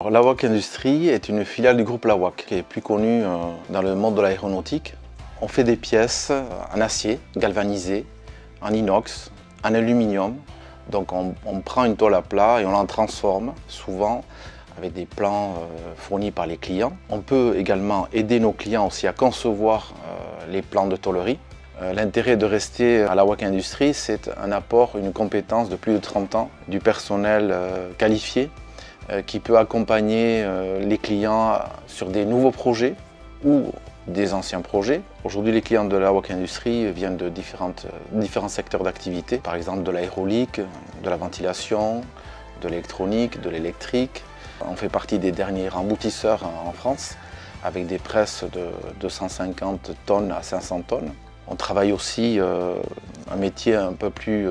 Lawak Industries est une filiale du groupe Lawak qui est plus connue dans le monde de l'aéronautique. On fait des pièces en acier galvanisé, en inox, en aluminium. Donc on prend une tôle à plat et on la transforme souvent avec des plans fournis par les clients. On peut également aider nos clients aussi à concevoir les plans de tôlerie. L'intérêt de rester à Lawak Industries, c'est un apport, une compétence de plus de 30 ans du personnel qualifié qui peut accompagner les clients sur des nouveaux projets ou des anciens projets. Aujourd'hui, les clients de Lawak Industries viennent de différents secteurs d'activité, par exemple de l'aérolique, de la ventilation, de l'électronique, de l'électrique. On fait partie des derniers emboutisseurs en France, avec des presses de 250 tonnes à 500 tonnes. On travaille aussi un métier un peu plus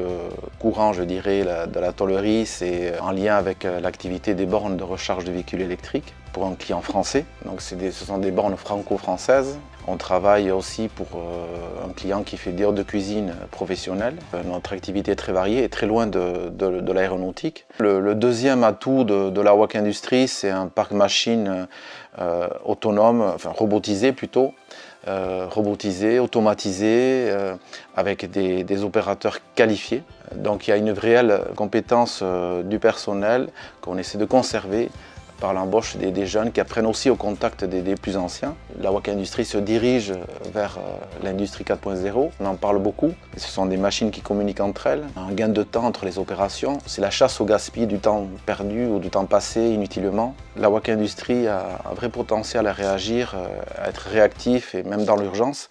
courant, je dirais, de la tôlerie. C'est en lien avec l'activité des bornes de recharge de véhicules électriques pour un client français. Donc ce sont des bornes franco-françaises. On travaille aussi pour un client qui fait des hôtes de cuisine professionnels. Notre activité est très variée et très loin de l'aéronautique. Le deuxième atout de Lawak Industries, c'est un parc machine autonome, enfin robotisé plutôt. Robotisé, automatisé, avec des opérateurs qualifiés. Donc il y a une réelle compétence du personnel qu'on essaie de conserver par l'embauche des jeunes qui apprennent aussi au contact des plus anciens. Lawak Industries se dirige vers l'industrie 4.0, on en parle beaucoup. Ce sont des machines qui communiquent entre elles, un gain de temps entre les opérations. C'est la chasse au gaspillage du temps perdu ou du temps passé inutilement. Lawak Industries a un vrai potentiel à réagir, à être réactif et même dans l'urgence.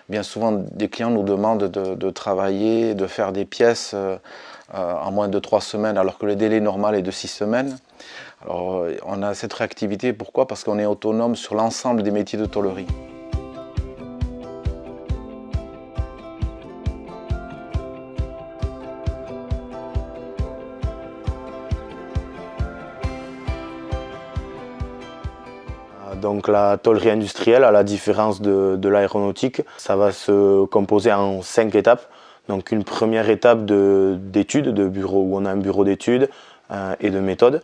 Bien souvent, des clients nous demandent de travailler, de faire des pièces en moins de 3 semaines alors que le délai normal est de 6 semaines. Alors, on a cette réactivité, pourquoi? Parce qu'on est autonome sur l'ensemble des métiers de tôlerie. Donc la tôlerie industrielle, à la différence de l'aéronautique, ça va se composer en 5 étapes. Donc une première étape d'études, de bureau, où on a un bureau d'études et de méthode.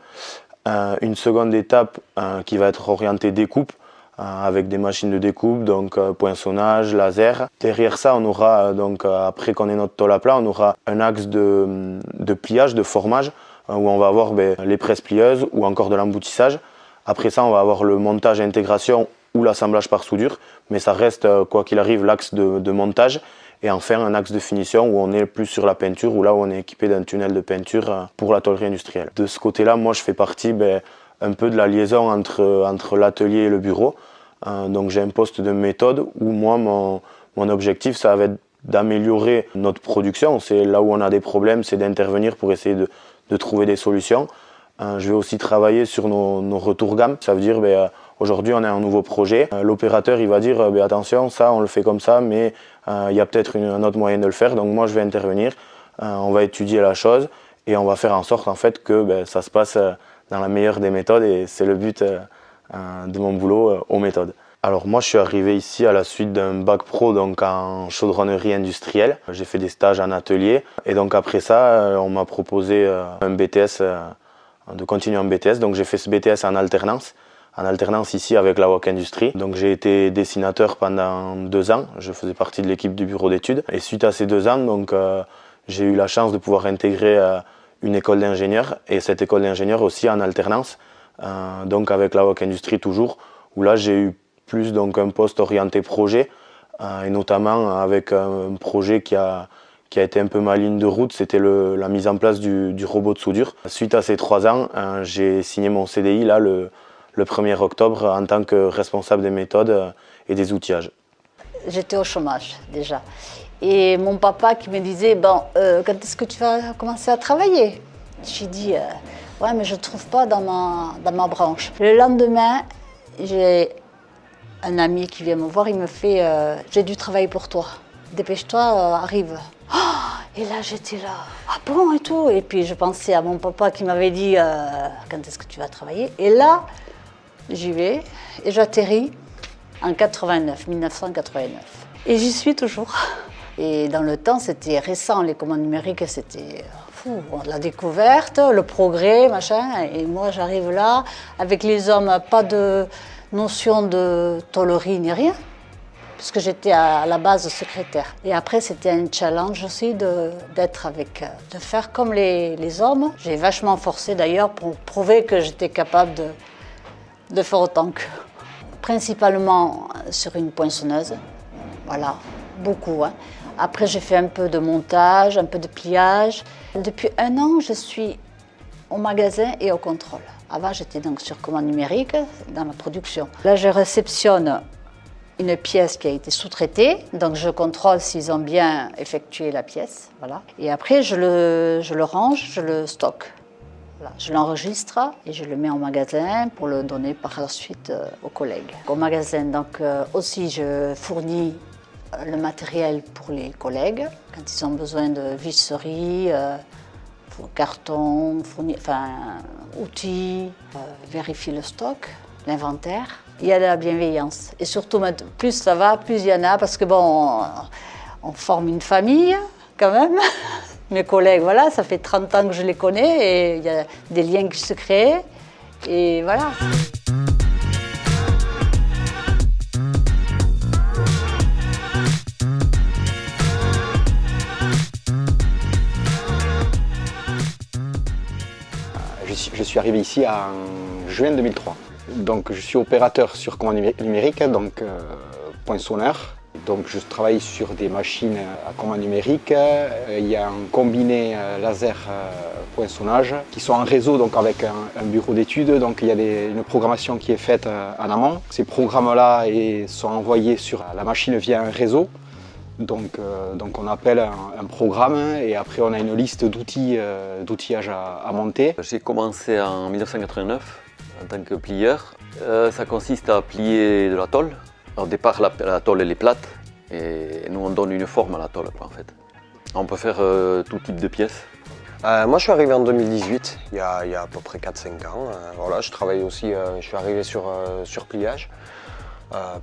Une seconde étape qui va être orientée découpe, avec des machines de découpe, donc poinçonnage, laser. Derrière ça, on aura, donc, après qu'on ait notre tôle à plat, on aura un axe de pliage, de formage, où on va avoir les presses plieuses ou encore de l'emboutissage. Après ça, on va avoir le montage intégration ou l'assemblage par soudure, mais ça reste, quoi qu'il arrive, l'axe de montage. Et enfin, un axe de finition où on est plus sur la peinture, où là où on est équipé d'un tunnel de peinture pour la tôlerie industrielle. De ce côté-là, moi je fais partie un peu de la liaison entre l'atelier et le bureau. Donc j'ai un poste de méthode où moi, mon objectif, ça va être d'améliorer notre production. C'est là où on a des problèmes, c'est d'intervenir pour essayer de trouver des solutions. Je vais aussi travailler sur nos retours gamme. Ça veut dire aujourd'hui on a un nouveau projet. L'opérateur il va dire attention, ça on le fait comme ça, mais il y a peut-être un autre moyen de le faire. Donc moi je vais intervenir, on va étudier la chose et on va faire en sorte en fait que ça se passe dans la meilleure des méthodes, et c'est le but de mon boulot aux méthodes. Alors moi je suis arrivé ici à la suite d'un bac pro donc en chaudronnerie industrielle. J'ai fait des stages en atelier et donc après ça on m'a proposé un BTS, de continuer en BTS. Donc j'ai fait ce BTS en alternance ici avec Lawak Industries. Donc j'ai été dessinateur pendant 2 ans, je faisais partie de l'équipe du bureau d'études. Et suite à ces 2 ans, donc, j'ai eu la chance de pouvoir intégrer une école d'ingénieur, et cette école d'ingénieur aussi en alternance, donc avec Lawak Industries toujours, où là j'ai eu plus donc, un poste orienté projet, et notamment avec un projet qui a été un peu ma ligne de route, c'était la mise en place du robot de soudure. Suite à ces 3 ans, j'ai signé mon CDI là, le 1er octobre en tant que responsable des méthodes et des outillages. J'étais au chômage déjà. Et mon papa qui me disait quand est-ce que tu vas commencer à travailler? J'ai dit ouais, mais je ne trouve pas dans ma branche. Le lendemain, j'ai un ami qui vient me voir, il me fait j'ai du travail pour toi. Dépêche-toi, arrive. Et là, j'étais là, ah bon et tout. Et puis, je pensais à mon papa qui m'avait dit, quand est-ce que tu vas travailler? Et là, j'y vais et j'atterris en 1989. Et j'y suis toujours. Et dans le temps, c'était récent, les commandes numériques, c'était La découverte, le progrès, machin. Et moi, j'arrive là, avec les hommes, pas de notion de tôlerie ni rien, puisque j'étais à la base secrétaire. Et après, c'était un challenge aussi de faire comme les hommes. J'ai vachement forcé d'ailleurs pour prouver que j'étais capable de faire autant qu'eux. Principalement sur une poinçonneuse, voilà, beaucoup. Hein. Après, j'ai fait un peu de montage, un peu de pliage. Depuis 1 an, je suis au magasin et au contrôle. Avant, j'étais donc sur commande numérique dans la production. Là, je réceptionne une pièce qui a été sous-traitée, donc je contrôle s'ils ont bien effectué la pièce. Voilà. Et après, je le range, je le stocke. Voilà. Je l'enregistre et je le mets en magasin pour le donner par la suite aux collègues. Au magasin, donc, aussi, je fournis le matériel pour les collègues, quand ils ont besoin de visserie, carton, outils, vérifier le stock, l'inventaire. Il y a de la bienveillance. Et surtout, plus ça va, plus il y en a, parce que bon, on forme une famille quand même. Mes collègues, voilà, ça fait 30 ans que je les connais et il y a des liens qui se créent. Et voilà. Je suis arrivé ici en juin 2003. Donc je suis opérateur sur commande numérique, donc poinçonneur. Donc je travaille sur des machines à commande numérique. Il y a un combiné laser poinçonnage qui sont en réseau donc avec un bureau d'études. Donc il y a une programmation qui est faite en amont. Ces programmes-là sont envoyés sur la machine via un réseau. Donc on appelle un programme et après on a une liste d'outillage à monter. J'ai commencé en 1989 en tant que plieur. Ça consiste à plier de la tôle. Au départ, la tôle elle est plate et nous on donne une forme à la tôle en fait. On peut faire tout type de pièces. Moi je suis arrivé en 2018, il y a à peu près 4-5 ans. Voilà, je travaille aussi, je suis arrivé sur pliage.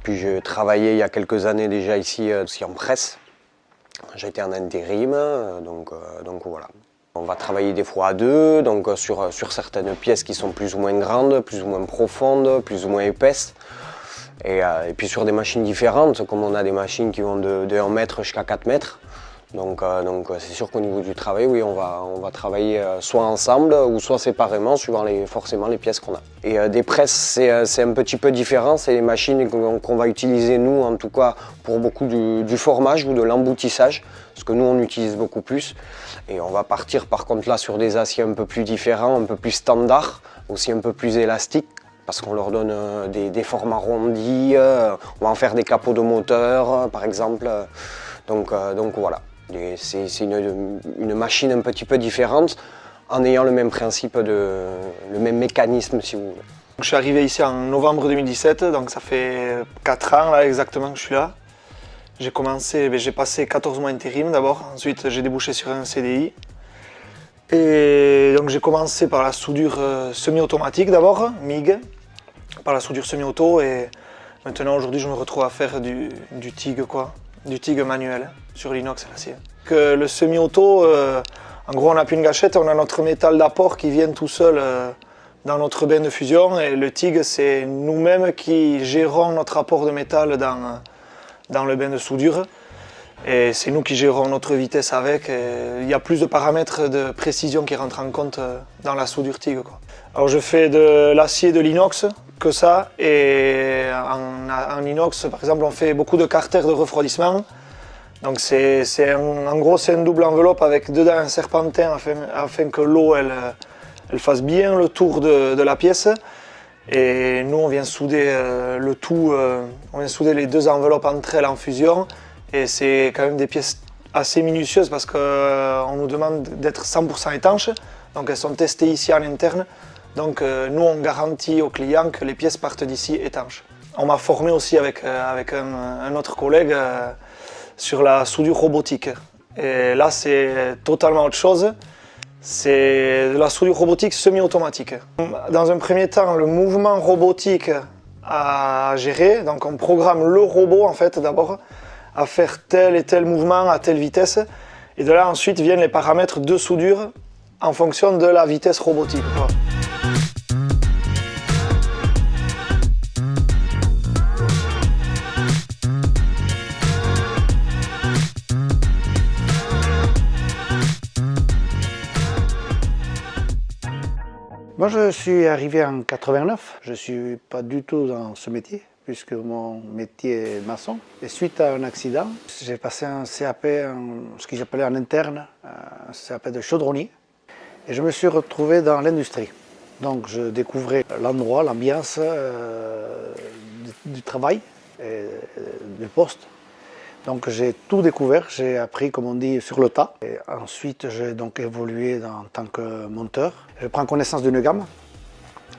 Puis j'ai travaillé il y a quelques années déjà ici aussi en presse. J'ai été en intérim, donc voilà. On va travailler des fois à deux, donc sur certaines pièces qui sont plus ou moins grandes, plus ou moins profondes, plus ou moins épaisses. Et puis sur des machines différentes, comme on a des machines qui vont de 1 mètre jusqu'à 4 mètres. Donc c'est sûr qu'au niveau du travail, oui, on va travailler soit ensemble ou soit séparément, suivant forcément les pièces qu'on a. Et des presses, c'est un petit peu différent, c'est les machines qu'on va utiliser nous, en tout cas pour beaucoup du formage ou de l'emboutissage, parce que nous on utilise beaucoup plus. Et on va partir par contre là sur des aciers un peu plus différents, un peu plus standards, aussi un peu plus élastiques, parce qu'on leur donne des formes arrondies, on va en faire des capots de moteur par exemple, donc voilà. C'est une machine un petit peu différente en ayant le même principe, le même mécanisme si vous voulez. Je suis arrivé ici en novembre 2017, donc ça fait 4 ans là, exactement que je suis là. J'ai passé 14 mois intérim d'abord, ensuite j'ai débouché sur un CDI. Et donc j'ai commencé par la soudure semi-automatique d'abord, MIG, par la soudure semi-auto et maintenant aujourd'hui je me retrouve à faire du TIG quoi. Du TIG manuel sur l'inox et l'acier. Le semi-auto, en gros on n'a plus une gâchette, on a notre métal d'apport qui vient tout seul dans notre bain de fusion et le TIG c'est nous-mêmes qui gérons notre apport de métal dans le bain de soudure et c'est nous qui gérons notre vitesse avec. Il y a plus de paramètres de précision qui rentrent en compte dans la soudure TIG quoi. Alors je fais de l'acier, de l'inox, que ça, et en inox par exemple on fait beaucoup de carters de refroidissement, donc en gros c'est une double enveloppe avec dedans un serpentin afin que l'eau elle fasse bien le tour de la pièce, et nous on vient souder le tout, on vient souder les 2 enveloppes entre elles en fusion, et c'est quand même des pièces assez minutieuses parce qu'on nous demande d'être 100% étanches, donc elles sont testées ici en interne. Donc nous on garantit aux clients que les pièces partent d'ici étanches. On m'a formé aussi avec un autre collègue sur la soudure robotique. Et là c'est totalement autre chose. C'est de la soudure robotique semi-automatique. Dans un premier temps, le mouvement robotique à gérer. Donc on programme le robot en fait d'abord à faire tel et tel mouvement à telle vitesse. Et de là ensuite viennent les paramètres de soudure en fonction de la vitesse robotique. Voilà. Moi, je suis arrivé en 89. Je ne suis pas du tout dans ce métier, puisque mon métier est maçon. Et suite à un accident, j'ai passé un CAP, ce qu'ils appelaient en interne, un CAP de chaudronnier. Et je me suis retrouvé dans l'industrie. Donc, je découvrais l'endroit, l'ambiance du travail et du poste. Donc j'ai tout découvert, j'ai appris, comme on dit, sur le tas. Et ensuite, j'ai donc évolué en tant que monteur. Je prends connaissance d'une gamme,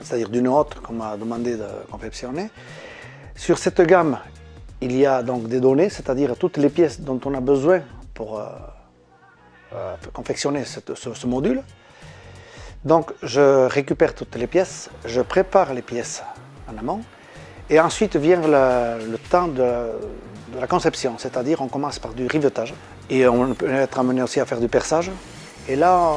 c'est-à-dire d'une haute qu'on m'a demandé de confectionner. Sur cette gamme, il y a donc des données, c'est-à-dire toutes les pièces dont on a besoin pour confectionner ce module. Donc je récupère toutes les pièces, je prépare les pièces en amont. Et ensuite vient le temps de la conception, c'est-à-dire on commence par du rivetage et on peut être amené aussi à faire du perçage. Et là,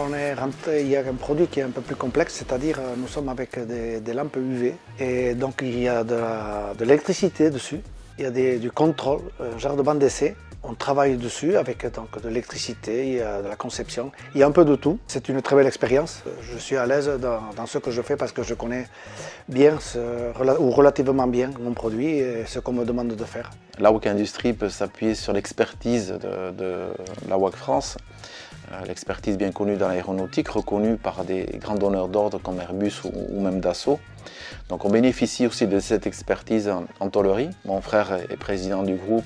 il y a un produit qui est un peu plus complexe, c'est-à-dire nous sommes avec des lampes UV et donc il y a de l'électricité dessus, il y a du contrôle, un genre de bande d'essai. On travaille dessus avec donc, de l'électricité, il y a de la conception, il y a un peu de tout. C'est une très belle expérience. Je suis à l'aise dans ce que je fais parce que je connais bien, ou relativement bien, mon produit et ce qu'on me demande de faire. La WAC Industrie peut s'appuyer sur l'expertise de la WAC France, l'expertise bien connue dans l'aéronautique, reconnue par des grands donneurs d'ordre comme Airbus ou même Dassault. Donc on bénéficie aussi de cette expertise en tôlerie. Mon frère est président du groupe.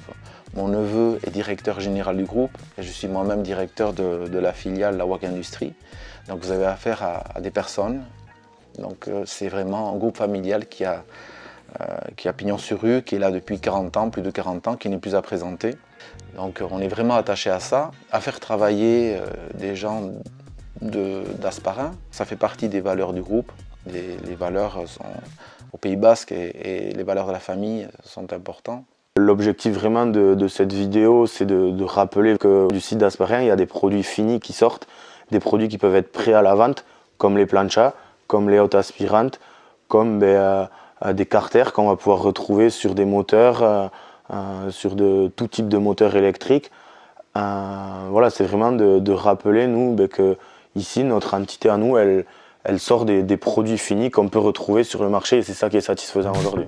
Mon neveu est directeur général du groupe et je suis moi-même directeur de la filiale La WAC Industrie. Donc vous avez affaire à des personnes. Donc c'est vraiment un groupe familial qui a pignon sur rue, qui est là depuis 40 ans, plus de 40 ans, qui n'est plus à présenter. Donc on est vraiment attaché à ça, à faire travailler des gens d'Asparin. Ça fait partie des valeurs du groupe. Les valeurs sont au Pays Basque et les valeurs de la famille sont importantes. L'objectif vraiment de cette vidéo, c'est de rappeler que du site d'Asparin, il y a des produits finis qui sortent, des produits qui peuvent être prêts à la vente, comme les planchas, comme les hautes aspirantes, comme des carters qu'on va pouvoir retrouver sur des moteurs, sur tout type de moteurs électriques. Voilà, c'est vraiment de rappeler, nous, que ici, notre entité à nous, elle sort des produits finis qu'on peut retrouver sur le marché et c'est ça qui est satisfaisant aujourd'hui.